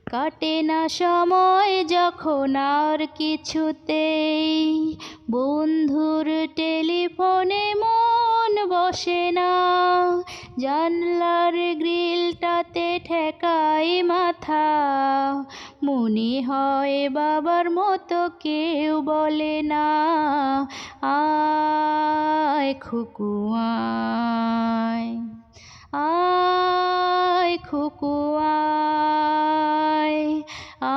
কাটে না সময় যখন আর কিছুতেই, বন্ধুর টেলিফোনে মন বসে না, জানলার গ্রিলটাতে ঠেকাই মাথা, মনে হয় বাবার মতো কেউ বলে না, আয় খুকু আয়, আয় খুকু আয়,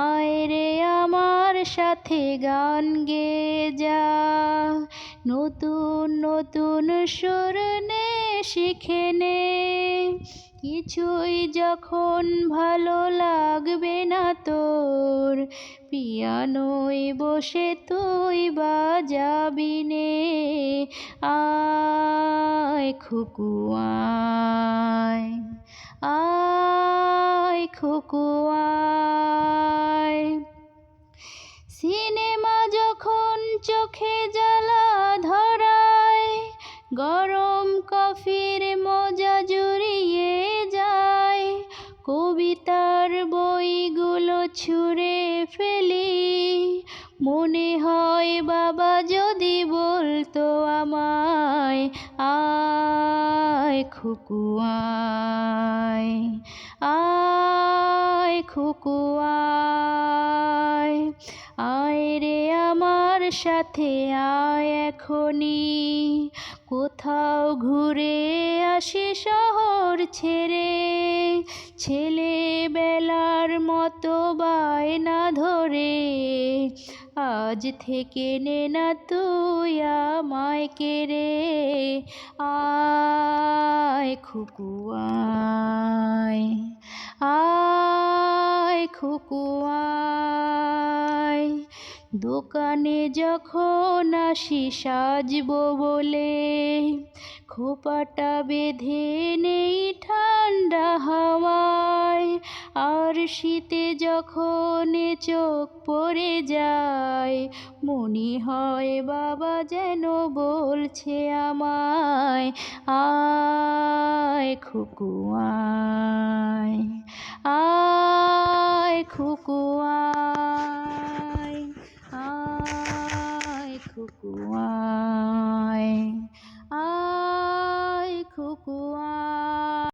আয় রে আমার সাথে গান গেয়ে যা, নতুন নতুন সুর নে শিখে নে, কিছুই যখন ভালো লাগবে না তোর, পিয়ানোয় বসে তুই বাজাবি নে, আয় খুকু আয়, আয় খুকু আয়। সিনেমা যখন চোখে জ্বালা ধরায়, গরম কফির মজা জুড়িয়ে যায়, কবিতার বইগুলো ছুঁড়ে ফেলি, মনে হয় বাবা যদি বলতো আমায়, আয় খুকু আয়, আয় খুকু আয়, আয় রে আমার সাথে আয় এখনি, কোথাও ঘুরে আসি শহর ছেড়ে, ছেলেবেলার মতো বায়না ধরে, আজ থেকে নে না তুই আমায় কেড়ে, আয় খুকু আয়, আয় খুকু আয়। দোকানে যখন আসি সাজবো বলে, খোপাটা বেঁধে নেই ঠান্ডা হাওয়ায়, আর শীতে যখন চোখ পড়ে যায়, মনে হয় বাবা যেন বলছে আমায়, আয় খুকু আয়, আয় খুকু আয়।